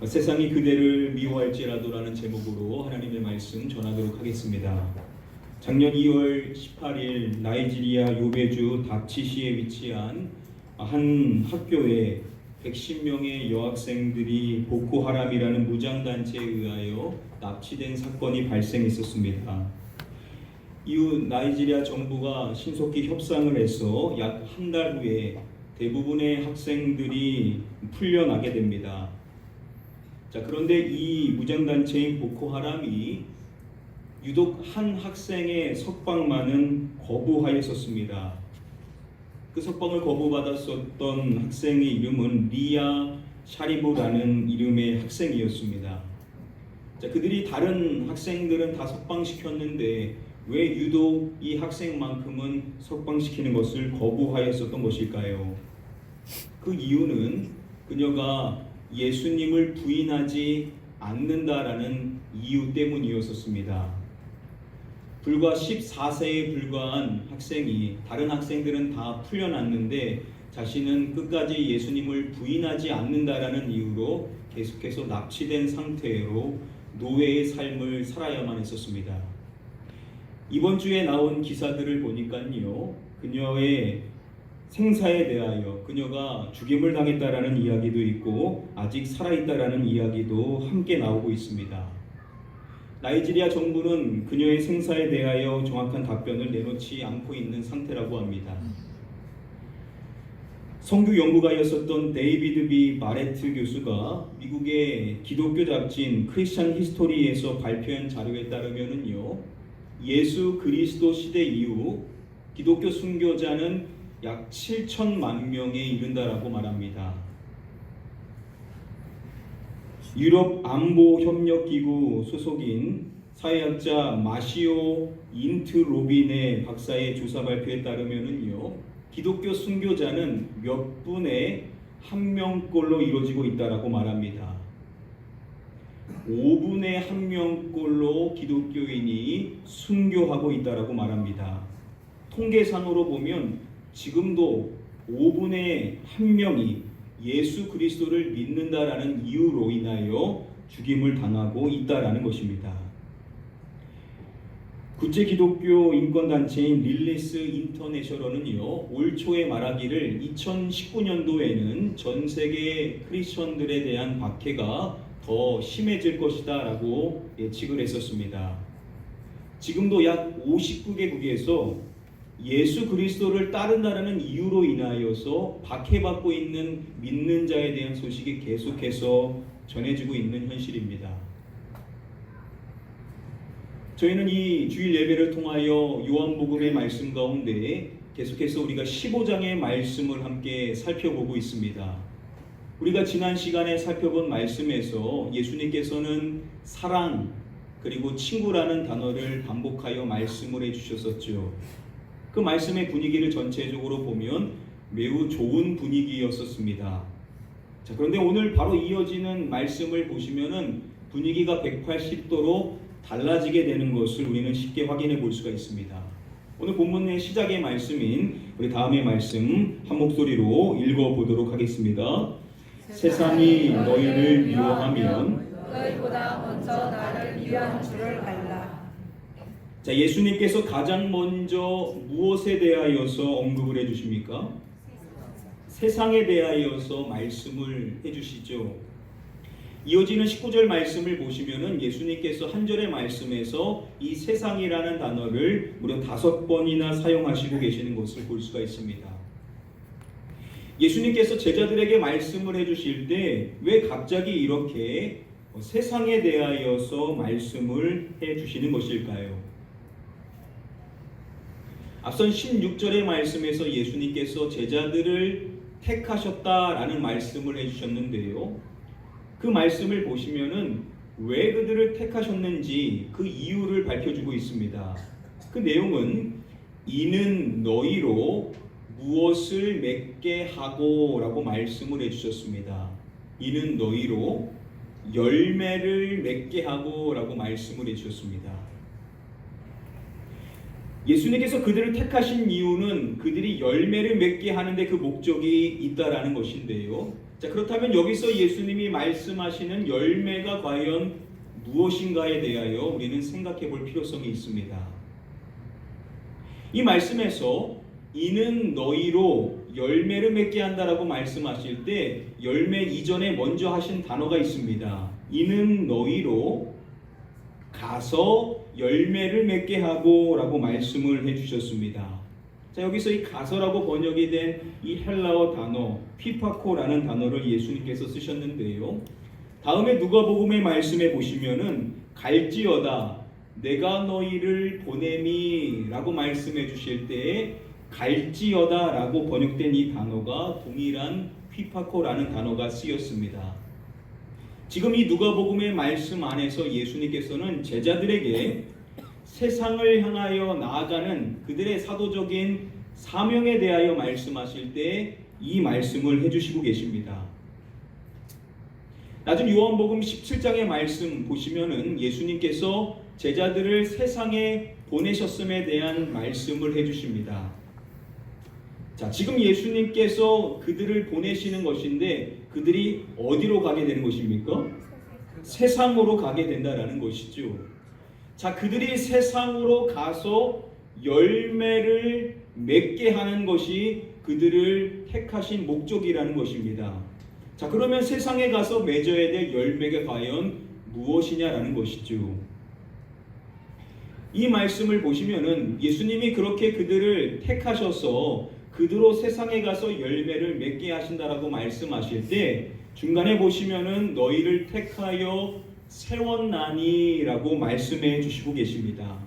세상이 그대를 미워할지라도라는 제목으로 하나님의 말씀 전하도록 하겠습니다. 작년 2월 18일 나이지리아 요베주 닥치시에 위치한 한 학교에 110명의 여학생들이 보코하람이라는 무장단체에 의하여 납치된 사건이 발생했었습니다. 이후 나이지리아 정부가 신속히 협상을 해서 약 한 달 후에 대부분의 학생들이 풀려나게 됩니다. 그런데 이 무장단체인 보코하람이 유독 한 학생의 석방만은 거부하였었습니다. 그 석방을 거부받았었던 학생의 이름은 리아 샤리브라는 이름의 학생이었습니다. 그들이 다른 학생들은 다 석방시켰는데 왜 유독 이 학생만큼은 석방시키는 것을 거부하였었던 것일까요? 그 이유는 그녀가 예수님을 부인하지 않는다라는 이유 때문이었습니다. 불과 14세에 불과한 학생이 다른 학생들은 다 풀려났는데 자신은 끝까지 예수님을 부인하지 않는다라는 이유로 계속해서 납치된 상태로 노예의 삶을 살아야만 했었습니다. 이번 주에 나온 기사들을 보니까요, 그녀의 생사에 대하여 그녀가 죽임을 당했다라는 이야기도 있고 아직 살아있다라는 이야기도 함께 나오고 있습니다. 나이지리아 정부는 그녀의 생사에 대하여 정확한 답변을 내놓지 않고 있는 상태라고 합니다. 성교 연구가였었던 데이비드 B. 바레트 교수가 미국의 기독교 잡지인 크리스천 히스토리에서 발표한 자료에 따르면요, 예수 그리스도 시대 이후 기독교 순교자는 약 7천만 명에 이른다라고 말합니다. 유럽 안보협력기구 소속인 사회학자 마시오 인트로빈의 박사의 조사 발표에 따르면요, 기독교 순교자는 몇 분의 한 명꼴로 이루어지고 있다라고 말합니다. 5분의 1명꼴로 기독교인이 순교하고 있다라고 말합니다. 통계상으로 보면 지금도 5분의 1명이 예수 그리스도를 믿는다라는 이유로 인하여 죽임을 당하고 있다라는 것입니다. 국제 기독교 인권단체인 릴리스 인터내셔널은요, 올 초에 말하기를 2019년도에는 전 세계 크리스천들에 대한 박해가 더 심해질 것이다 라고 예측을 했었습니다. 지금도 약 59개국에서 예수 그리스도를 따른다는 이유로 인하여서 박해받고 있는 믿는 자에 대한 소식이 계속해서 전해지고 있는 현실입니다. 저희는 이 주일 예배를 통하여 요한복음의 말씀 가운데 계속해서 우리가 15장의 말씀을 함께 살펴보고 있습니다. 우리가 지난 시간에 살펴본 말씀에서 예수님께서는 사랑 그리고 친구라는 단어를 반복하여 말씀을 해주셨었죠. 그 말씀의 분위기를 전체적으로 보면 매우 좋은 분위기였었습니다. 그런데 오늘 바로 이어지는 말씀을 보시면은 분위기가 180도로 달라지게 되는 것을 우리는 쉽게 확인해 볼 수가 있습니다. 오늘 본문의 시작의 말씀인 우리 다음의 말씀 한 목소리로 읽어보도록 하겠습니다. 세상이 너희를 미워하면 너희보다 먼저 나를 미워한 줄을 알라. 예수님께서 가장 먼저 무엇에 대하여서 언급을 해주십니까? 세상에 대하여서 말씀을 해주시죠. 이어지는 19절 말씀을 보시면은 예수님께서 한 절의 말씀에서 이 세상이라는 단어를 무려 5번이나 사용하시고 계시는 것을 볼 수가 있습니다. 예수님께서 제자들에게 말씀을 해주실 때 왜 갑자기 이렇게 세상에 대하여서 말씀을 해주시는 것일까요? 앞선 16절의 말씀에서 예수님께서 제자들을 택하셨다라는 말씀을 해주셨는데요. 그 말씀을 보시면은 왜 그들을 택하셨는지 그 이유를 밝혀주고 있습니다. 그 내용은 이는 너희로 무엇을 맺게 하고 라고 말씀을 해주셨습니다. 이는 너희로 열매를 맺게 하고 라고 말씀을 해주셨습니다. 예수님께서 그들을 택하신 이유는 그들이 열매를 맺게 하는데 그 목적이 있다라는 것인데요. 자, 그렇다면 여기서 예수님이 말씀하시는 열매가 과연 무엇인가에 대하여 우리는 생각해 볼 필요성이 있습니다. 이 말씀에서 이는 너희로 열매를 맺게 한다라고 말씀하실 때 열매 이전에 먼저 하신 단어가 있습니다. 이는 너희로 가서 열매를 맺게 하고 라고 말씀을 해주셨습니다. 자, 여기서 이 가서라고 번역이 된 이 헬라어 단어 피파코라는 단어를 예수님께서 쓰셨는데요. 다음에 누가복음의 말씀에 보시면은 갈지어다 내가 너희를 보냄이 라고 말씀해 주실 때에 갈지어다 라고 번역된 이 단어가 동일한 피파코라는 단어가 쓰였습니다. 지금 이 누가복음의 말씀 안에서 예수님께서는 제자들에게 세상을 향하여 나아가는 그들의 사도적인 사명에 대하여 말씀하실 때 이 말씀을 해주시고 계십니다. 나중 요한복음 17장의 말씀 보시면은 예수님께서 제자들을 세상에 보내셨음에 대한 말씀을 해주십니다. 자, 지금 예수님께서 그들을 보내시는 것인데 그들이 어디로 가게 되는 것입니까? 세상으로 가게 된다라는 것이죠. 자, 그들이 세상으로 가서 열매를 맺게 하는 것이 그들을 택하신 목적이라는 것입니다. 자, 그러면 세상에 가서 맺어야 될 열매가 과연 무엇이냐라는 것이죠. 이 말씀을 보시면은 예수님이 그렇게 그들을 택하셔서 그들로 세상에 가서 열매를 맺게 하신다라고 말씀하실 때 중간에 보시면은 너희를 택하여 세웠나니라고 말씀해 주시고 계십니다.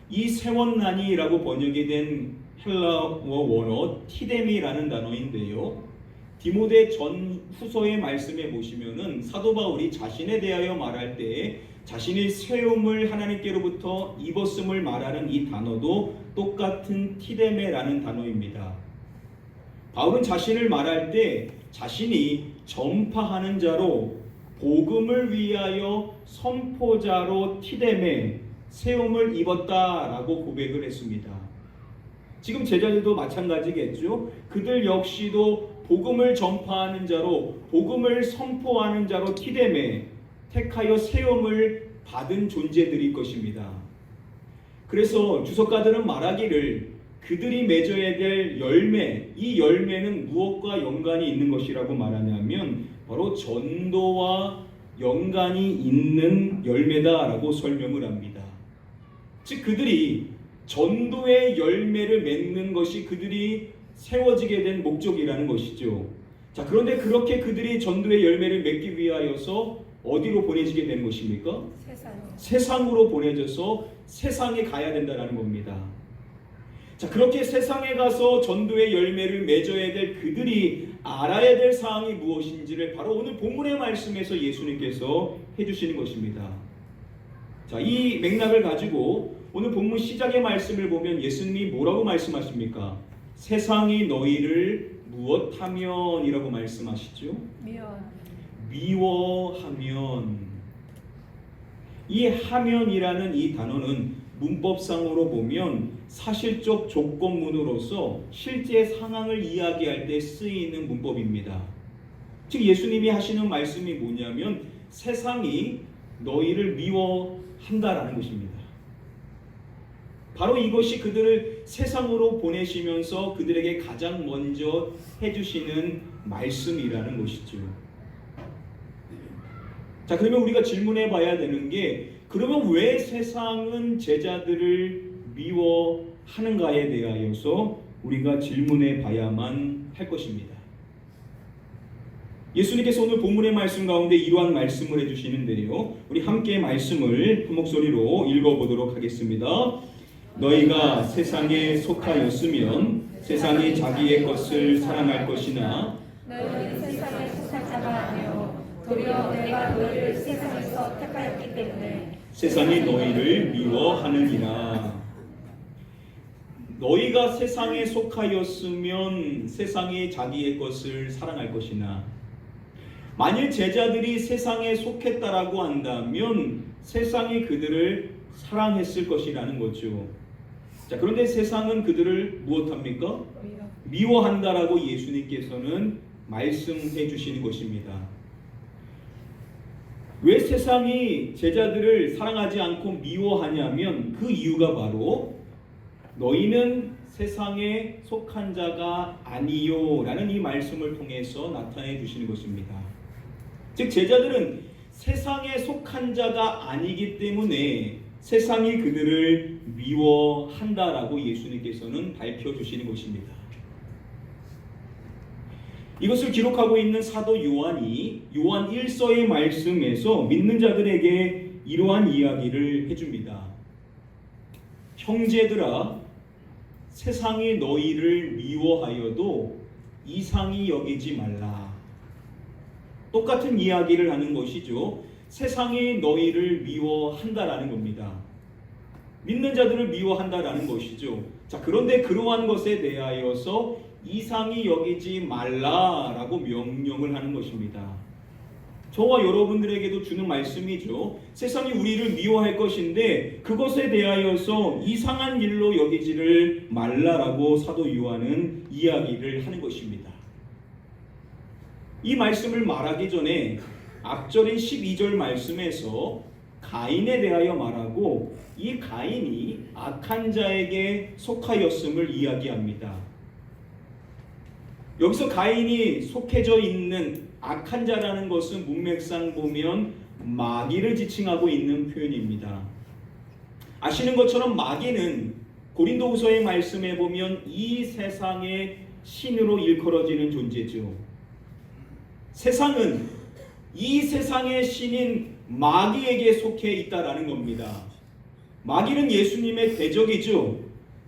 이 세웠나니라고 번역이 된 헬라어 원어 티데미라는 단어인데요. 디모데 전후서의 말씀에 보시면은 사도 바울이 자신에 대하여 말할 때 자신이 세움을 하나님께로부터 입었음을 말하는 이 단어도 똑같은 티데메라는 단어입니다. 바울은 자신을 말할 때 자신이 전파하는 자로 복음을 위하여 선포자로 티데메 세움을 입었다라고 고백을 했습니다. 지금 제자들도 마찬가지겠죠. 그들 역시도 복음을 전파하는 자로 복음을 선포하는 자로 티데메 택하여 세움을 받은 존재들일 것입니다. 그래서 주석가들은 말하기를 그들이 맺어야 될 열매, 이 열매는 무엇과 연관이 있는 것이라고 말하냐면 바로 전도와 연관이 있는 열매다라고 설명을 합니다. 즉 그들이 전도의 열매를 맺는 것이 그들이 세워지게 된 목적이라는 것이죠. 자, 그런데 그렇게 그들이 전도의 열매를 맺기 위하여서 어디로 보내지게 된 것입니까? 세상으로 보내져서 세상에 가야 된다는 겁니다. 자, 그렇게 세상에 가서 전도의 열매를 맺어야 될 그들이 알아야 될 사항이 무엇인지를 바로 오늘 본문의 말씀에서 예수님께서 해주시는 것입니다. 자, 이 맥락을 가지고 오늘 본문 시작의 말씀을 보면 예수님이 뭐라고 말씀하십니까? 세상이 너희를 무엇하면 이라고 말씀하시죠? 미워하면. 이 하면이라는 이 단어는 문법상으로 보면 사실적 조건문으로서 실제 상황을 이야기할 때 쓰이는 문법입니다. 즉 예수님이 하시는 말씀이 뭐냐면 세상이 너희를 미워한다라는 것입니다. 바로 이것이 그들을 세상으로 보내시면서 그들에게 가장 먼저 해주시는 말씀이라는 것이죠. 자, 그러면 우리가 질문해 봐야 되는 게 그러면 왜 세상은 제자들을 미워하는가에 대하여서 우리가 질문해 봐야만 할 것입니다. 예수님께서 오늘 본문의 말씀 가운데 이러한 말씀을 해주시는데요. 우리 함께 말씀을 한 목소리로 읽어보도록 하겠습니다. 너희가 세상에 속하였으면 세상이 자기의 것을 사랑할 것이나 너희는 세상에 속한 자가 아니요 도리어 내가 너희를 세상에서 택하였기 때문에 세상이 너희를 미워하느니라. 너희가 세상에 속하였으면 세상이 자기의 것을 사랑할 것이나 만일 제자들이 세상에 속했다라고 한다면 세상이 그들을 사랑했을 것이라는 거죠. 자, 그런데 세상은 그들을 무엇합니까? 미워한다라고 예수님께서는 말씀해 주시는 것입니다. 왜 세상이 제자들을 사랑하지 않고 미워하냐면 그 이유가 바로 너희는 세상에 속한 자가 아니요 라는 이 말씀을 통해서 나타내 주시는 것입니다. 즉 제자들은 세상에 속한 자가 아니기 때문에 세상이 그들을 미워한다라고 예수님께서는 밝혀주시는 것입니다. 이것을 기록하고 있는 사도 요한이 요한 1서의 말씀에서 믿는 자들에게 이러한 이야기를 해줍니다. 형제들아, 세상이 너희를 미워하여도 이상히 여기지 말라. 똑같은 이야기를 하는 것이죠. 세상이 너희를 미워한다라는 겁니다. 믿는 자들을 미워한다라는 것이죠. 자, 그런데 그러한 것에 대하여서 이상히 여기지 말라라고 명령을 하는 것입니다. 저와 여러분들에게도 주는 말씀이죠. 세상이 우리를 미워할 것인데 그것에 대하여서 이상한 일로 여기지를 말라라고 사도 요한은 이야기를 하는 것입니다. 이 말씀을 말하기 전에 앞절인 12절 말씀에서 가인에 대하여 말하고 이 가인이 악한 자에게 속하였음을 이야기합니다. 여기서 가인이 속해져 있는 악한 자라는 것은 문맥상 보면 마귀를 지칭하고 있는 표현입니다. 아시는 것처럼 마귀는 고린도후서의 말씀에 보면 이 세상의 신으로 일컬어지는 존재죠. 세상은 이 세상의 신인 마귀에게 속해 있다라는 겁니다. 마귀는 예수님의 대적이죠.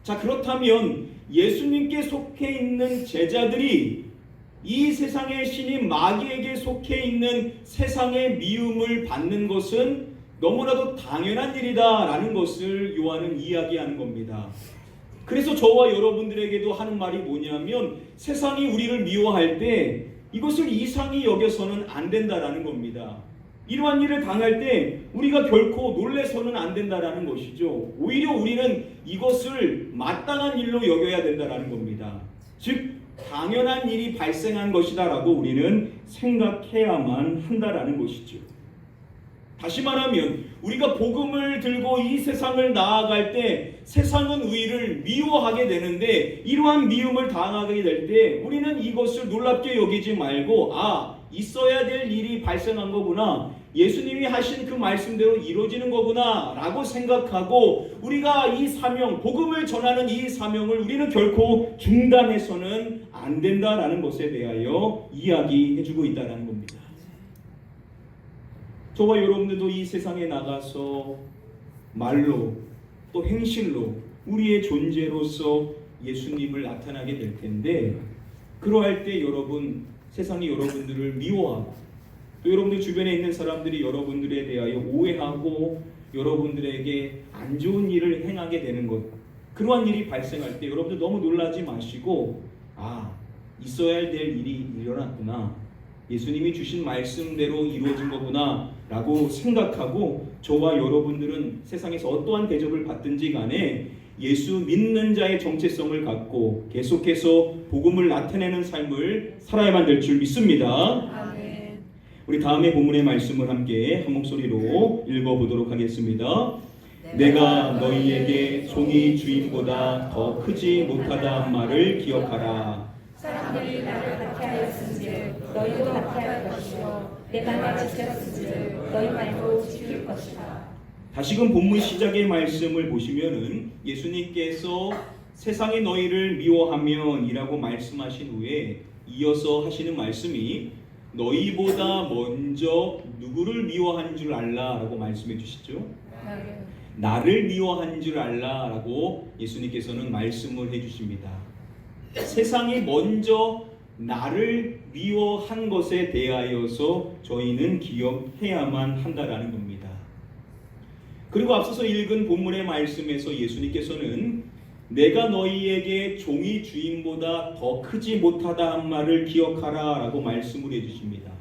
자, 그렇다면 예수님께 속해 있는 제자들이 이 세상의 신인 마귀에게 속해 있는 세상의 미움을 받는 것은 너무나도 당연한 일이다라는 것을 요한은 이야기하는 겁니다. 그래서 저와 여러분들에게도 하는 말이 뭐냐면 세상이 우리를 미워할 때 이것을 이상히 여겨서는 안 된다라는 겁니다. 이러한 일을 당할 때 우리가 결코 놀래서는 안 된다라는 것이죠. 오히려 우리는 이것을 마땅한 일로 여겨야 된다라는 겁니다. 즉 당연한 일이 발생한 것이다라고 우리는 생각해야만 한다라는 것이죠. 다시 말하면 우리가 복음을 들고 이 세상을 나아갈 때 세상은 우리를 미워하게 되는데 이러한 미움을 당하게 될 때 우리는 이것을 놀랍게 여기지 말고 있어야 될 일이 발생한 거구나, 예수님이 하신 그 말씀대로 이루어지는 거구나 라고 생각하고 우리가 이 사명, 복음을 전하는 이 사명을 우리는 결코 중단해서는 안 된다라는 것에 대하여 이야기해주고 있다는 겁니다. 저와 여러분들도 이 세상에 나가서 말로 또 행실로 우리의 존재로서 예수님을 나타나게 될 텐데 그러할 때 여러분, 세상이 여러분들을 미워하고 또 여러분들 주변에 있는 사람들이 여러분들에 대하여 오해하고 여러분들에게 안 좋은 일을 행하게 되는 것, 그러한 일이 발생할 때 여러분들 너무 놀라지 마시고 있어야 될 일이 일어났구나, 예수님이 주신 말씀대로 이루어진 거구나 라고 생각하고 저와 여러분들은 세상에서 어떠한 대접을 받든지 간에 예수 믿는 자의 정체성을 갖고 계속해서 복음을 나타내는 삶을 살아야만 될 줄 믿습니다. 아멘. 우리 다음에 본문의 말씀을 함께 한 목소리로 읽어보도록 하겠습니다. 내가 너희에게 종이 주인보다 더 크지 못하다 말을 기억하라. 사람들이 나를 박해하였은즉 너희도 박해할 것이요 내가 나를 지켰은즉 너희 말도 지킬 것이다. 다시금 본문 시작의 말씀을 보시면은 예수님께서 세상이 너희를 미워하면 이라고 말씀하신 후에 이어서 하시는 말씀이 너희보다 먼저 누구를 미워한 줄 알라 라고 말씀해 주시죠. 나를 미워한 줄 알라 라고 예수님께서는 말씀을 해 주십니다. 세상이 먼저 나를 미워한 것에 대하여서 저희는 기억해야만 한다라는 겁니다. 그리고 앞서서 읽은 본문의 말씀에서 예수님께서는 내가 너희에게 종이 주인보다 더 크지 못하다 한 말을 기억하라 라고 말씀을 해주십니다.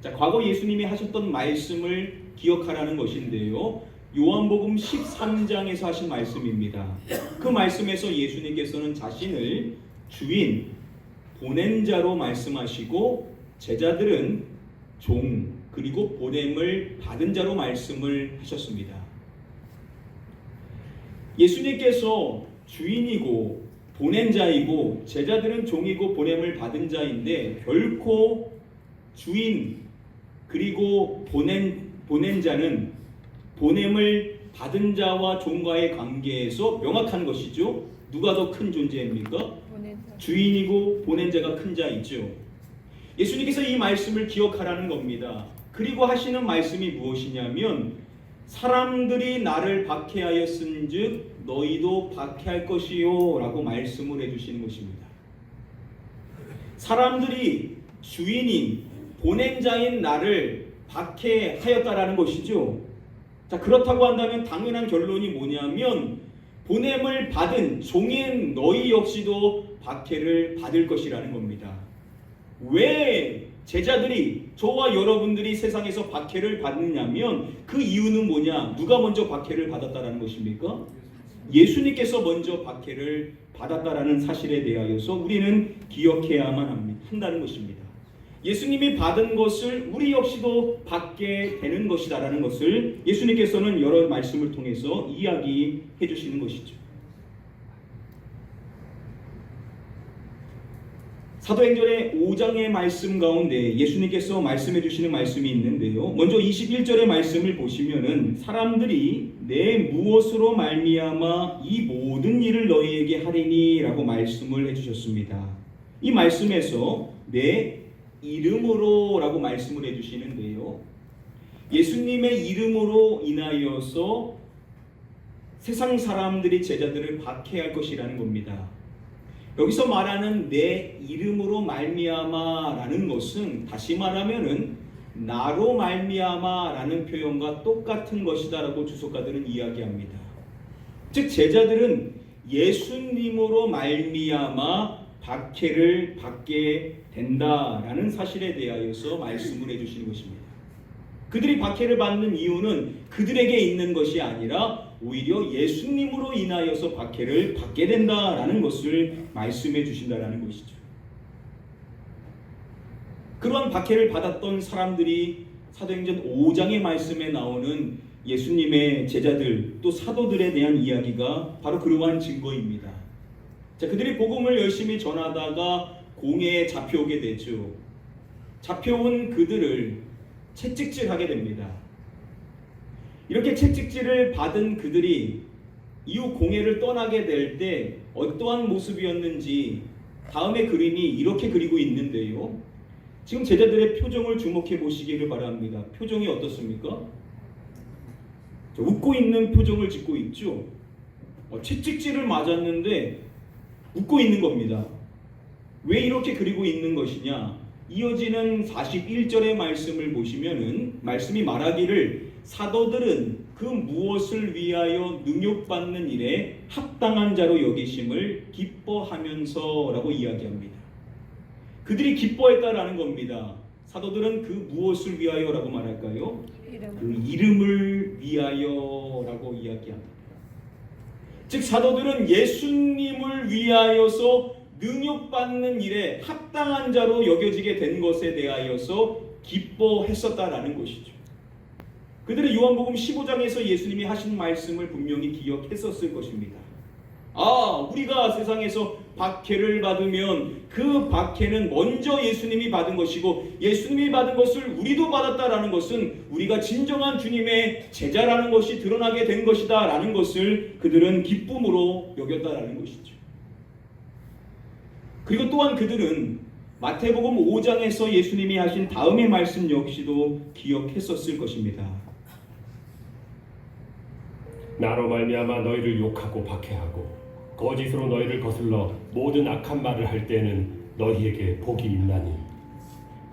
자, 과거 예수님이 하셨던 말씀을 기억하라는 것인데요, 요한복음 13장에서 하신 말씀입니다. 그 말씀에서 예수님께서는 자신을 주인, 보낸 자로 말씀하시고 제자들은 종 그리고 보냄을 받은 자로 말씀을 하셨습니다. 예수님께서 주인이고 보낸 자이고 제자들은 종이고 보냄을 받은 자인데 결코 주인 그리고 보낸 자는 보냄을 받은 자와 종과의 관계에서 명확한 것이죠. 누가 더 큰 존재입니까? 주인이고 보낸 자가 큰 자이죠. 예수님께서 이 말씀을 기억하라는 겁니다. 그리고 하시는 말씀이 무엇이냐면 사람들이 나를 박해하였은즉 너희도 박해할 것이요 라고 말씀을 해주시는 것입니다. 사람들이 주인인 보낸 자인 나를 박해하였다라는 것이죠. 자, 그렇다고 한다면 당연한 결론이 뭐냐면 보냄을 받은 종인 너희 역시도 박해를 받을 것이라는 겁니다. 왜 제자들이 저와 여러분들이 세상에서 박해를 받느냐면 그 이유는 뭐냐? 누가 먼저 박해를 받았다라는 것입니까? 예수님께서 먼저 박해를 받았다라는 사실에 대하여서 우리는 기억해야만 한다는 것입니다. 예수님이 받은 것을 우리 역시도 받게 되는 것이다라는 것을 예수님께서는 여러 말씀을 통해서 이야기해 주시는 것이죠. 사도행전의 5장의 말씀 가운데 예수님께서 말씀해 주시는 말씀이 있는데요. 먼저 21절의 말씀을 보시면은 사람들이 내 무엇으로 말미암아 이 모든 일을 너희에게 하리니 라고 말씀을 해주셨습니다. 이 말씀에서 내 이름으로 라고 말씀을 해주시는데요. 예수님의 이름으로 인하여서 세상 사람들이 제자들을 박해할 것이라는 겁니다. 여기서 말하는 내 이름으로 말미암아라는 것은 다시 말하면은 나로 말미암아라는 표현과 똑같은 것이다라고 주석가들은 이야기합니다. 즉 제자들은 예수님으로 말미암아 박해를 받게 된다라는 사실에 대하여서 말씀을 해주시는 것입니다. 그들이 박해를 받는 이유는 그들에게 있는 것이 아니라 오히려 예수님으로 인하여서 박해를 받게 된다라는 것을 말씀해 주신다라는 것이죠. 그러한 박해를 받았던 사람들이 사도행전 5장의 말씀에 나오는 예수님의 제자들 또 사도들에 대한 이야기가 바로 그러한 증거입니다. 자, 그들이 복음을 열심히 전하다가 공회에 잡혀오게 되죠. 잡혀온 그들을 채찍질하게 됩니다. 이렇게 채찍질을 받은 그들이 이후 공회를 떠나게 될 때 어떠한 모습이었는지 다음의 그림이 이렇게 그리고 있는데요. 지금 제자들의 표정을 주목해 보시기를 바랍니다. 표정이 어떻습니까? 웃고 있는 표정을 짓고 있죠. 채찍질을 맞았는데 웃고 있는 겁니다. 왜 이렇게 그리고 있는 것이냐? 이어지는 41절의 말씀을 보시면은 말씀이 말하기를 사도들은 그 무엇을 위하여 능욕받는 일에 합당한 자로 여기심을 기뻐하면서라고 이야기합니다. 그들이 기뻐했다라는 겁니다. 사도들은 그 무엇을 위하여라고 말할까요? 그 이름을 위하여라고 이야기합니다. 즉 사도들은 예수님을 위하여서 능욕받는 일에 합당한 자로 여겨지게 된 것에 대하여서 기뻐했었다라는 것이죠. 그들은 요한복음 15장에서 예수님이 하신 말씀을 분명히 기억했었을 것입니다. 우리가 세상에서 박해를 받으면 그 박해는 먼저 예수님이 받은 것이고 예수님이 받은 것을 우리도 받았다라는 것은 우리가 진정한 주님의 제자라는 것이 드러나게 된 것이다 라는 것을 그들은 기쁨으로 여겼다라는 것이죠. 그리고 또한 그들은 마태복음 5장에서 예수님이 하신 다음의 말씀 역시도 기억했었을 것입니다. 나로 말미암아 너희를 욕하고 박해하고 거짓으로 너희를 거슬러 모든 악한 말을 할 때는 너희에게 복이 있나니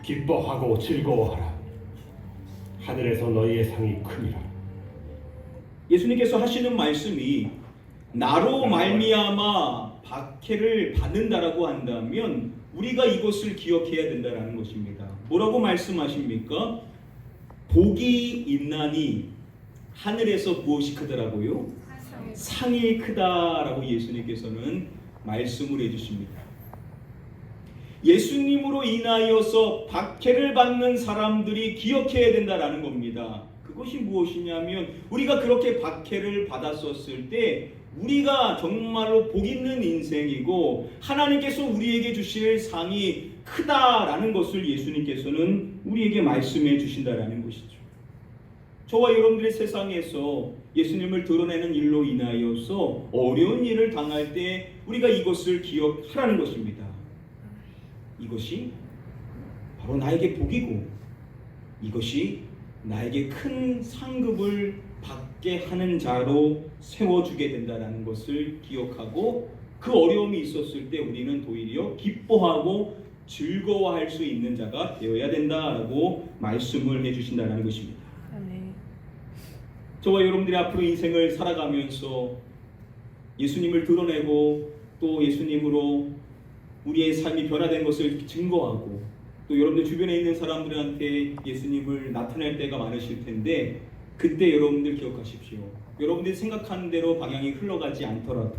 기뻐하고 즐거워하라. 하늘에서 너희의 상이 크니라. 예수님께서 하시는 말씀이 나로 말미암아 박해를 받는다라고 한다면 우리가 이것을 기억해야 된다라는 것입니다. 뭐라고 말씀하십니까? 복이 있나니 하늘에서 무엇이 크더라고요? 상이 크다라고 예수님께서는 말씀을 해주십니다. 예수님으로 인하여서 박해를 받는 사람들이 기억해야 된다라는 겁니다. 그것이 무엇이냐면 우리가 그렇게 박해를 받았었을 때 우리가 정말로 복 있는 인생이고 하나님께서 우리에게 주실 상이 크다라는 것을 예수님께서는 우리에게 말씀해 주신다라는 것이죠. 저와 여러분들의 세상에서 예수님을 드러내는 일로 인하여서 어려운 일을 당할 때 우리가 이것을 기억하라는 것입니다. 이것이 바로 나에게 복이고 이것이 나에게 큰 상급을 받게 하는 자로 세워주게 된다는 것을 기억하고 그 어려움이 있었을 때 우리는 도리어 기뻐하고 즐거워할 수 있는 자가 되어야 된다라고 말씀을 해주신다는 것입니다. 저와 여러분들이 앞으로 인생을 살아가면서 예수님을 드러내고 또 예수님으로 우리의 삶이 변화된 것을 증거하고 또 여러분들 주변에 있는 사람들한테 예수님을 나타낼 때가 많으실 텐데 그때 여러분들 기억하십시오. 여러분들이 생각하는 대로 방향이 흘러가지 않더라도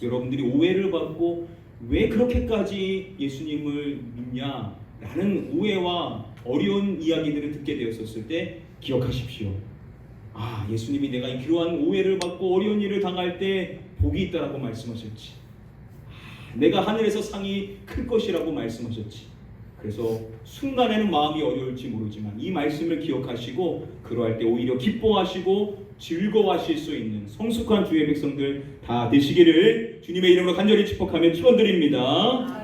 여러분들이 오해를 받고 왜 그렇게까지 예수님을 믿냐라는 오해와 어려운 이야기들을 듣게 되었을 때 기억하십시오. 아, 예수님이 내가 이러한 오해를 받고 어려운 일을 당할 때 복이 있다라고 말씀하셨지. 내가 하늘에서 상이 클 것이라고 말씀하셨지. 그래서 순간에는 마음이 어려울지 모르지만 이 말씀을 기억하시고 그러할 때 오히려 기뻐하시고 즐거워하실 수 있는 성숙한 주의 백성들 다 되시기를 주님의 이름으로 간절히 축복하며 축원드립니다.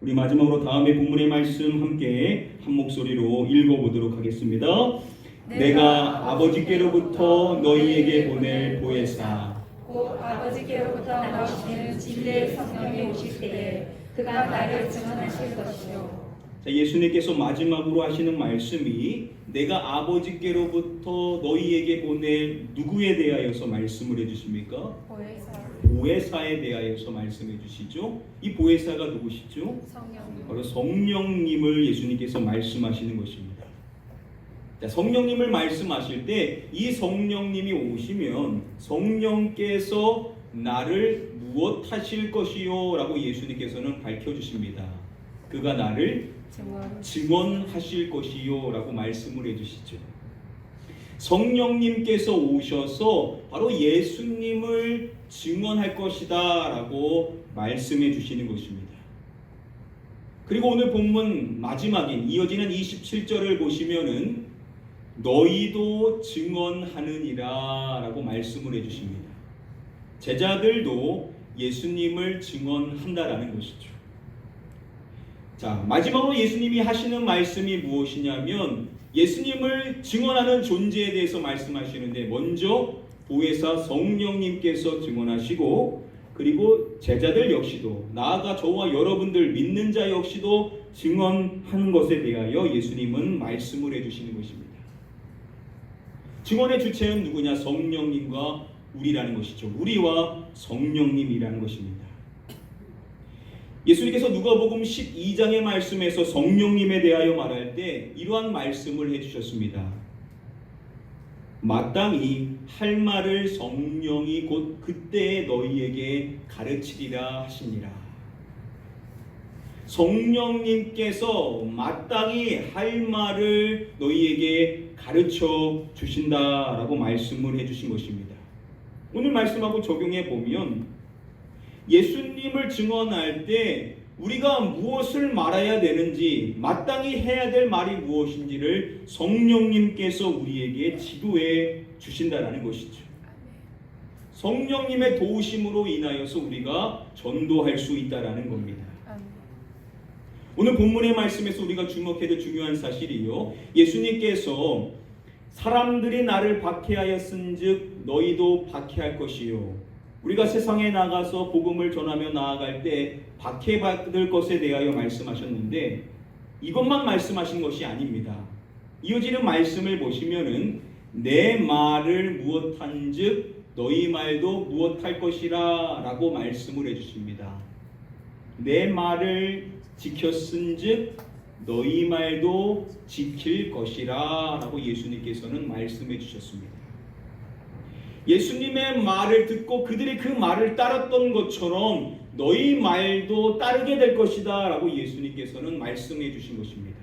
우리 마지막으로 다음에 본문의 말씀 함께 한 목소리로 읽어보도록 하겠습니다. 내가 아버지께로부터 너희에게 보낼 보혜사 곧 아버지께로부터 나오시는 진리의 성령이 오실 때에 그가 나를 증언하실 것이요. 자, 예수님께서 마지막으로 하시는 말씀이 내가 아버지께로부터 너희에게 보낼 누구에 대하여서 말씀을 해주십니까? 보혜사에 대하여서 말씀해 주시죠. 이 보혜사가 누구시죠? 성령님. 바로 성령님을 예수님께서 말씀하시는 것입니다. 자, 성령님을 말씀하실 때 이 성령님이 오시면 성령께서 나를 무엇하실 것이요? 라고 예수님께서는 밝혀주십니다. 그가 나를 증언하실 것이요? 라고 말씀을 해주시죠. 성령님께서 오셔서 바로 예수님을 증언할 것이다 라고 말씀해 주시는 것입니다. 그리고 오늘 본문 마지막인 이어지는 27절을 보시면은 너희도 증언하느니라 라고 말씀을 해주십니다. 제자들도 예수님을 증언한다라는 것이죠. 자, 마지막으로 예수님이 하시는 말씀이 무엇이냐면 예수님을 증언하는 존재에 대해서 말씀하시는데 먼저 보혜사 성령님께서 증언하시고 그리고 제자들 역시도 나아가 저와 여러분들 믿는 자 역시도 증언하는 것에 대하여 예수님은 말씀을 해주시는 것입니다. 증언의 주체는 누구냐? 성령님과 우리라는 것이죠. 우리와 성령님이라는 것입니다. 예수님께서 누가복음 12장의 말씀에서 성령님에 대하여 말할 때 이러한 말씀을 해주셨습니다. 마땅히 할 말을 성령이 곧 그때 너희에게 가르치리라 하시니라. 성령님께서 마땅히 할 말을 너희에게 가르쳐 주신다라고 말씀을 해주신 것입니다. 오늘 말씀하고 적용해 보면 예수님을 증언할 때 우리가 무엇을 말해야 되는지 마땅히 해야 될 말이 무엇인지를 성령님께서 우리에게 지도해 주신다라는 것이죠. 성령님의 도우심으로 인하여서 우리가 전도할 수 있다라는 겁니다. 오늘 본문의 말씀에서 우리가 주목해야 될 중요한 사실이요, 예수님께서 사람들이 나를 박해하였은즉 너희도 박해할 것이요, 우리가 세상에 나가서 복음을 전하며 나아갈 때 박해받을 것에 대하여 말씀하셨는데 이것만 말씀하신 것이 아닙니다. 이어지는 말씀을 보시면은 내 말을 무엇한즉 너희 말도 무엇할 것이라 라고 말씀을 해주십니다. 내 말을 지켰은즉 너희 말도 지킬 것이라 라고 예수님께서는 말씀해 주셨습니다. 예수님의 말을 듣고 그들이 그 말을 따랐던 것처럼 너희 말도 따르게 될 것이다 라고 예수님께서는 말씀해 주신 것입니다.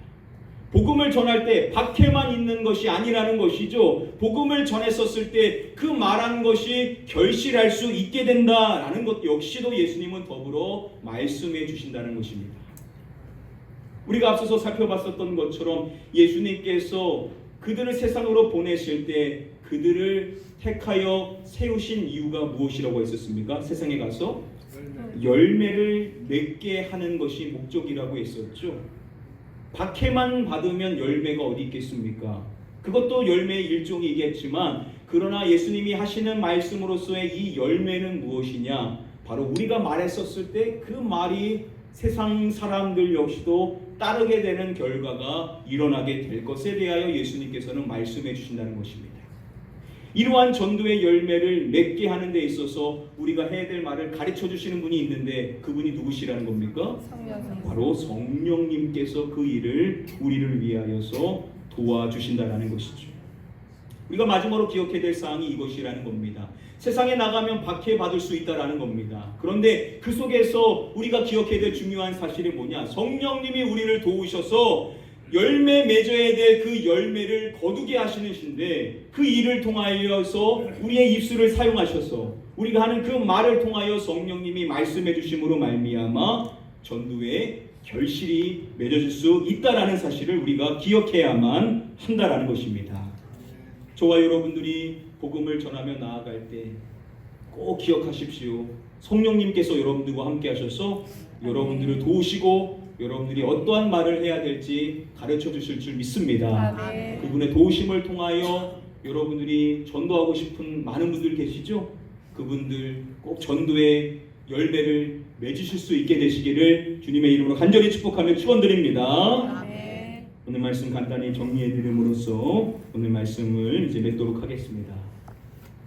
복음을 전할 때 박해만 있는 것이 아니라는 것이죠. 복음을 전했었을 때 그 말한 것이 결실할 수 있게 된다라는 것 역시도 예수님은 더불어 말씀해 주신다는 것입니다. 우리가 앞서서 살펴봤었던 것처럼 예수님께서 그들을 세상으로 보내실 때 그들을 택하여 세우신 이유가 무엇이라고 했었습니까? 세상에 가서 열매를 맺게 하는 것이 목적이라고 했었죠. 박해만 받으면 열매가 어디 있겠습니까? 그것도 열매의 일종이겠지만 그러나 예수님이 하시는 말씀으로서의 이 열매는 무엇이냐? 바로 우리가 말했었을 때 그 말이 세상 사람들 역시도 따르게 되는 결과가 일어나게 될 것에 대하여 예수님께서는 말씀해 주신다는 것입니다. 이러한 전도의 열매를 맺게 하는 데 있어서 우리가 해야 될 말을 가르쳐 주시는 분이 있는데 그분이 누구시라는 겁니까? 바로 성령님께서 그 일을 우리를 위하여서 도와주신다는 것이죠. 우리가 마지막으로 기억해야 될 사항이 이것이라는 겁니다. 세상에 나가면 박해받을 수 있다라는 겁니다. 그런데 그 속에서 우리가 기억해야 될 중요한 사실이 뭐냐? 성령님이 우리를 도우셔서 열매 맺어야 될 그 열매를 거두게 하시는 신데 그 일을 통하여서 우리의 입술을 사용하셔서 우리가 하는 그 말을 통하여 성령님이 말씀해 주심으로 말미암아 전도의 결실이 맺어질 수 있다라는 사실을 우리가 기억해야만 한다라는 것입니다. 저와 여러분들이 복음을 전하며 나아갈 때 꼭 기억하십시오. 성령님께서 여러분들과 함께 하셔서 여러분들을 도우시고 여러분들이 어떠한 말을 해야 될지 가르쳐 주실 줄 믿습니다. 아멘. 그분의 도우심을 통하여 여러분들이 전도하고 싶은 많은 분들 계시죠? 그분들 꼭 전도의 열매를 맺으실 수 있게 되시기를 주님의 이름으로 간절히 축복하며 축원드립니다. 아멘. 오늘 말씀 간단히 정리해 드림으로써 오늘 말씀을 이제 맺도록 하겠습니다.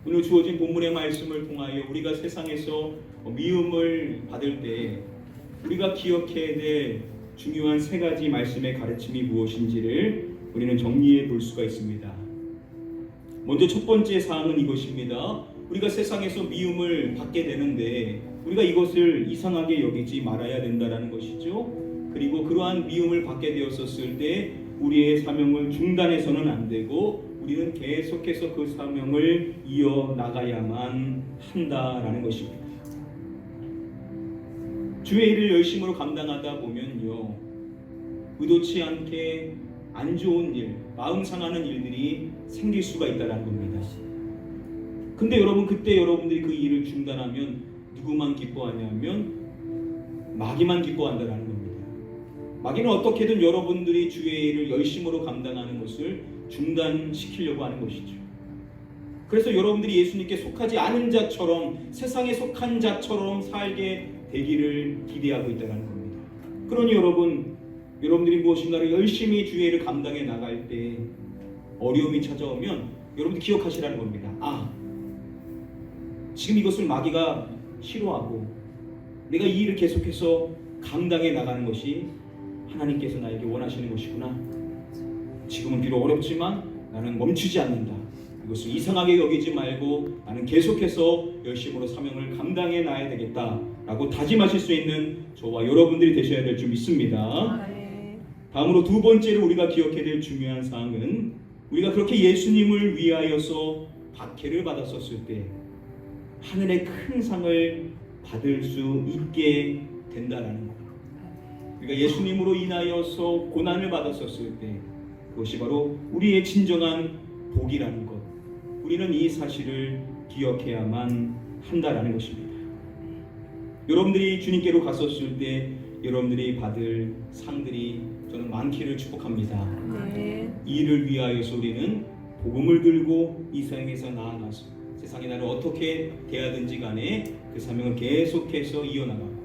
오늘 주어진 본문의 말씀을 통하여 우리가 세상에서 미움을 받을 때 우리가 기억해야 될 중요한 세 가지 말씀의 가르침이 무엇인지를 우리는 정리해 볼 수가 있습니다. 먼저 첫 번째 사항은 이것입니다. 우리가 세상에서 미움을 받게 되는데 우리가 이것을 이상하게 여기지 말아야 된다는 것이죠. 그리고 그러한 미움을 받게 되었었을 때 우리의 사명을 중단해서는 안 되고 우리는 계속해서 그 사명을 이어나가야만 한다라는 것입니다. 주의 일을 열심으로 감당하다 보면요, 의도치 않게 안 좋은 일, 마음 상하는 일들이 생길 수가 있다는 겁니다. 근데 여러분, 그때 여러분들이 그 일을 중단하면 누구만 기뻐하냐면 마귀만 기뻐한다는 겁니다. 마귀는 어떻게든 여러분들이 주의 일을 열심으로 감당하는 것을 중단시키려고 하는 것이죠. 그래서 여러분들이 예수님께 속하지 않은 자처럼, 세상에 속한 자처럼 살게 되기를 기대하고 있다는 겁니다. 그러니 여러분들이 무엇인가를 열심히 주의 일을 감당해 나갈 때 어려움이 찾아오면 여러분들 기억하시라는 겁니다. 지금 이것을 마귀가 싫어하고 내가 이 일을 계속해서 감당해 나가는 것이 하나님께서 나에게 원하시는 것이구나. 지금은 비록 어렵지만 나는 멈추지 않는다. 이것을 이상하게 여기지 말고 나는 계속해서 열심으로 사명을 감당해 나야 되겠다라고 다짐하실 수 있는 저와 여러분들이 되셔야 될 줄 믿습니다. 다음으로 두 번째로 우리가 기억해야 될 중요한 사항은 우리가 그렇게 예수님을 위하여서 박해를 받았었을 때 하늘의 큰 상을 받을 수 있게 된다라는 것. 우리가 예수님으로 인하여서 고난을 받았었을 때 그것이 바로 우리의 진정한 복이라는 것. 우리는 이 사실을 기억해야만 한다라는 것입니다. 여러분들이 주님께로 갔었을 때 여러분들이 받을 상들이 저는 많기를 축복합니다. 이 일을 위하여서 우리는 복음을 들고 이 세상에서 나아가서 세상이 나를 어떻게 대하든지 간에 그 사명을 계속해서 이어나가고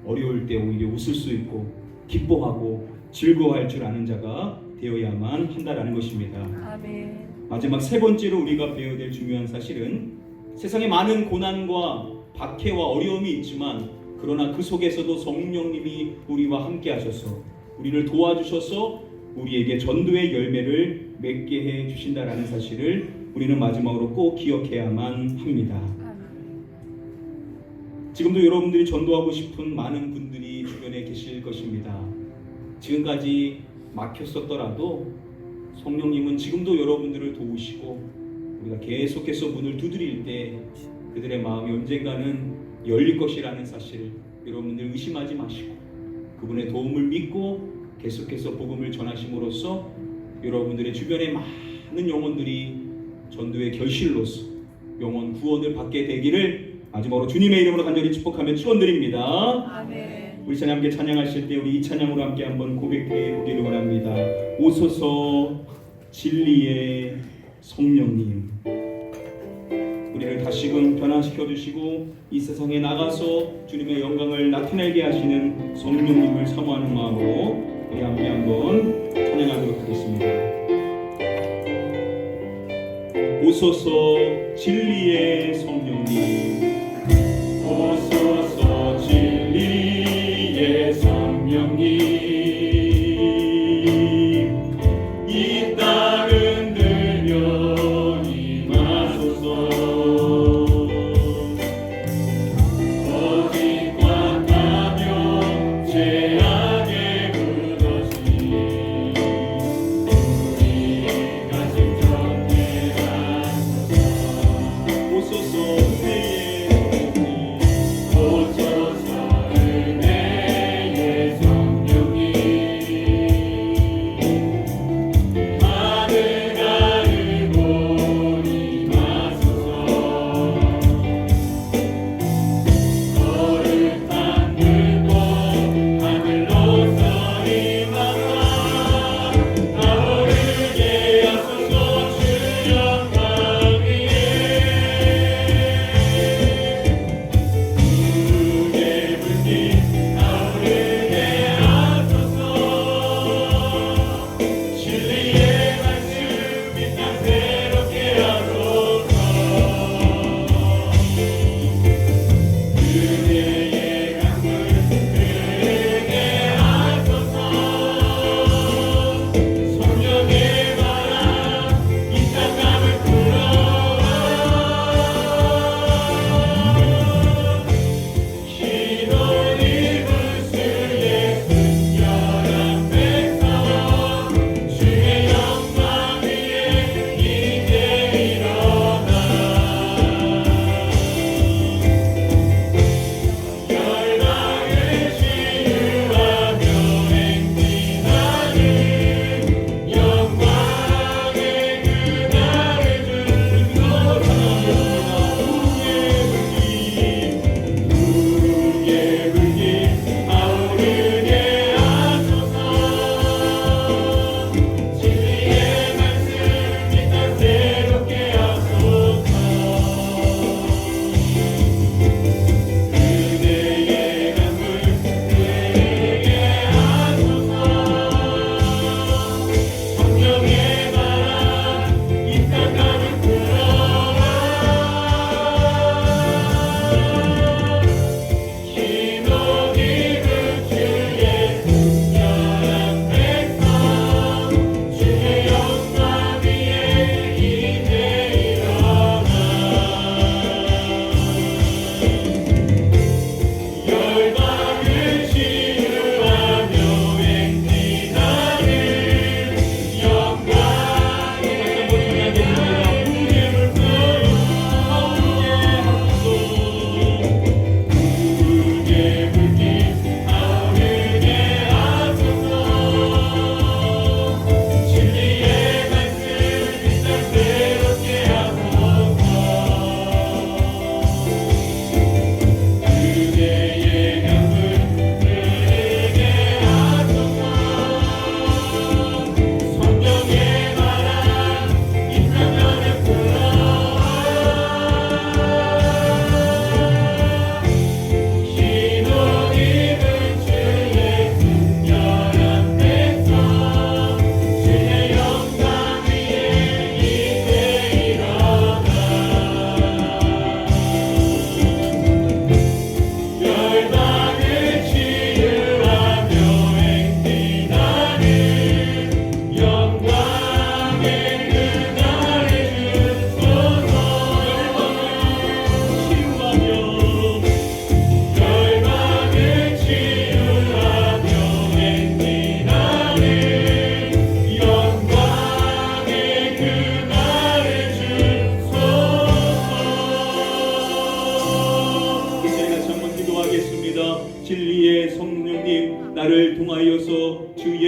어려울 때 오히려 웃을 수 있고 기뻐하고 즐거워할 줄 아는 자가 되어야만 한다라는 것입니다. 아멘. 마지막 세 번째로 우리가 배워야 될 중요한 사실은 세상에 많은 고난과 박해와 어려움이 있지만 그러나 그 속에서도 성령님이 우리와 함께 하셔서 우리를 도와주셔서 우리에게 전도의 열매를 맺게 해 주신다라는 사실을 우리는 마지막으로 꼭 기억해야만 합니다. 지금도 여러분들이 전도하고 싶은 많은 분들이 주변에 계실 것입니다. 지금까지 막혔었더라도 성령님은 지금도 여러분들을 도우시고 우리가 계속해서 문을 두드릴 때 그들의 마음이 언젠가는 열릴 것이라는 사실을 여러분들 의심하지 마시고 그분의 도움을 믿고 계속해서 복음을 전하심으로써 여러분들의 주변에 많은 영혼들이 전도의 결실로서 영혼 구원을 받게 되기를 마지막으로 주님의 이름으로 간절히 축복하며 축원드립니다. 아멘. 우리 찬양 함께 찬양하실 때 우리 이 찬양으로 함께 한번 고백해 보기를 원합니다. 오소서 진리의 성령님, 우리를 다시금 변화시켜 주시고 이 세상에 나가서 주님의 영광을 나타내게 하시는 성령님을 사모하는 마음으로 우리 함께 한번 찬양하도록 하겠습니다. 오소서 진리의 성령님, 오소서 진리의 성령님, 이 땅은 들려 임하소서. 거짓과 가벼 죄악의 그것이 우리가 직접 해라. 오소서 새의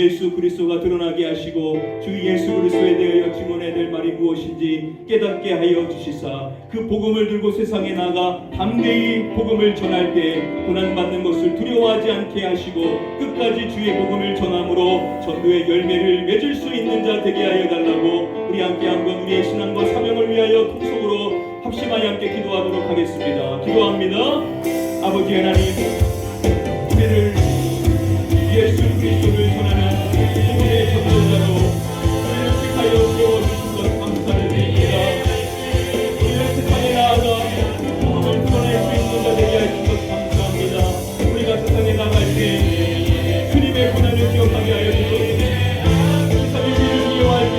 예수 그리스도가 드러나게 하시고 주 예수 그리스도에 대하여 증언해야 될 말이 무엇인지 깨닫게 하여 주시사 그 복음을 들고 세상에 나가 담대히 복음을 전할 때 고난받는 것을 두려워하지 않게 하시고 끝까지 주의 복음을 전함으로 전도의 열매를 맺을 수 있는 자 되게 하여 달라고 우리 함께 한번 우리의 신앙과 사명을 위하여 통속으로 합심하여 함께 기도하도록 하겠습니다. 기도합니다. 아버지 하나님, 우리를 예수 그리스도를 전하는 복음의 전도자로 우리를 택하여 세워주신 것 감사를 드립니다. 우리를 세상에 나아가 복음을 드러낼 수 있는 자 되게 하신 것 감사합니다. 우리가 세상에 나갈 때 주님의 고난을 기억하게 하여 주옵소서. 세상이 우리를 미워할 때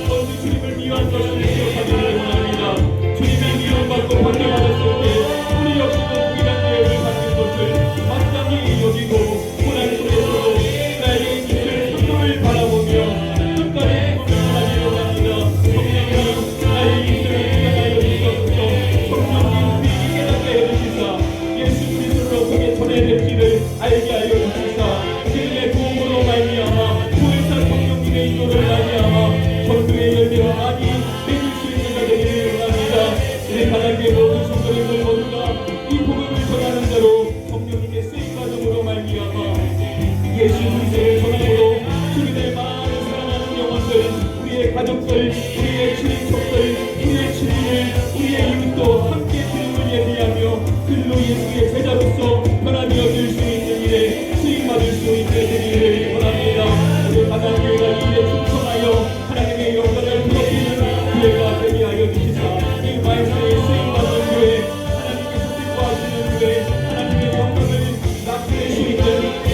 언제 주님을 미워한 것을 기억하기를 원합니다. 주님의 미움받고 박해받았을 때 우리 역시도 동일한 대우를 받는 것을 마땅히 여기고 고난 속에서도 나의 빛을 성령을 바라보며 끝까지 복음을 전하기를 원합니다. 성령님, 나의 빛을 부탁하여 주시옵소서. 성령님, 우리에게 깨닫게 하여 주시사 예수 그리스도로 그게 전해질지를 알게 하여 주시사 주님의 도움으로 말미암아 보혜사 성령님의 인도를 말미암아 전도의 열매로 많이 맺을 수 있는 자 되기를 원합니다. 우리 하나님의 모든 성도님들 모두가 이 복음을 전하는 자로 성령님의 쓰임 과정으로 말미암아 예수 그리스도를 전함으로 주님의 많은 사랑하는 영혼들, 우리의 가족들, 우리의 친인척들, 우리의 친인을, 우리의 이웃도 함께 주님을 예비하며 글로 예수의 제자로서 변함이 얻을 수 있는 일에 쓰임받을 수 있게 되기를 원합니다. 우리 하나님의 일에 충성하여 하나님의 영광을 드러내는 교회가 되게 하여 주시사 이 말씀에 쓰임받는 교회, 하나님께서 기뻐하시는 교회, 하나님의 영광을 나타낼 수 있는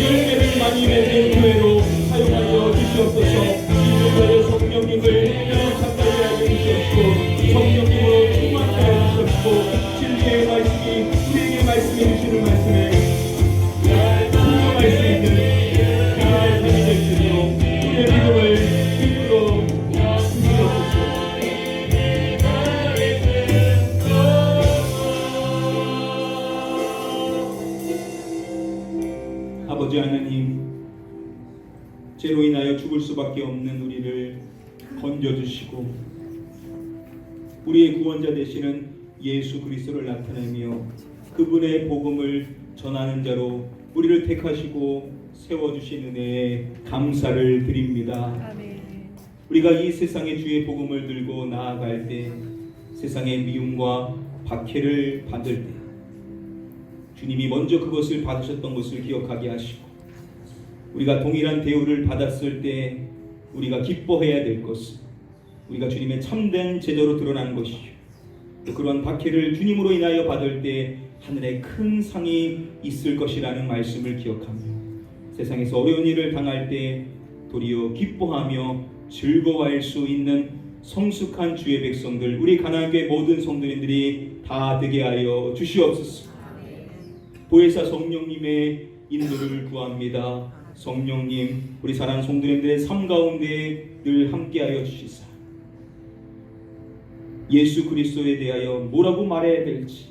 열매를 많이 맺는 교회로 사용하여 주시옵소서. 이 교회의 성령님을 가까이 하여 주시옵고 성령님으로 충만하게 하여 주시옵고 진리의 말씀이 우리에게 말씀해 주시는 말씀에 공감할 수 있는 믿음의 삶이 될 수 있도록 우리의 믿음을 이끌어 주시옵소서. 아버지 하나님, 죄로 인하여 죽을 수밖에 없는 우리를 건져주시고 우리의 구원자 되시는 예수 그리스도를 나타내며 그분의 복음을 전하는 자로 우리를 택하시고 세워주신 은혜에 감사를 드립니다. 아멘. 우리가 이 세상의 주의 복음을 들고 나아갈 때 세상의 미움과 박해를 받을 때 주님이 먼저 그것을 받으셨던 것을 기억하게 하시고 우리가 동일한 대우를 받았을 때 우리가 기뻐해야 될 것은 우리가 주님의 참된 제자로 드러나는 것이요 또 그러한 박해를 주님으로 인하여 받을 때 하늘에 큰 상이 있을 것이라는 말씀을 기억하며 세상에서 어려운 일을 당할 때 도리어 기뻐하며 즐거워할 수 있는 성숙한 주의 백성들, 우리 가나안교회 모든 성도님들이 다 되게 하여 주시옵소서. 보혜사 성령님의 인도를 구합니다. 성령님, 우리 사랑하는 성도님들의 삶 가운데 늘 함께하여 주시사 예수 그리스도에 대하여 뭐라고 말해야 될지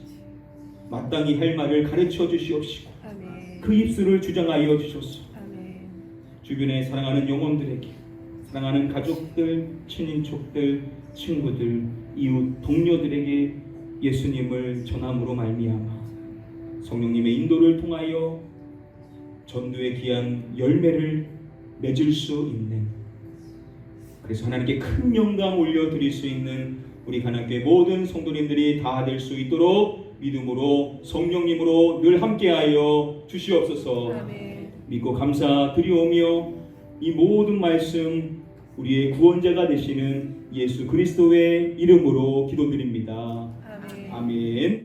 마땅히 할 말을 가르쳐 주시옵시고 아멘. 그 입술을 주장하여 주소서. 아멘. 주변에 사랑하는 영혼들에게, 사랑하는 가족들, 친인척들, 친구들, 이웃, 동료들에게 예수님을 전함으로 말미암아 성령님의 인도를 통하여 전도의 귀한 열매를 맺을 수 있는, 그래서 하나님께 큰 영광 올려드릴 수 있는 우리 하나님께 모든 성도님들이 다 될 수 있도록 믿음으로 성령님으로 늘 함께하여 주시옵소서. 아멘. 믿고 감사드리오며 이 모든 말씀 우리의 구원자가 되시는 예수 그리스도의 이름으로 기도드립니다. 아멘. 아멘.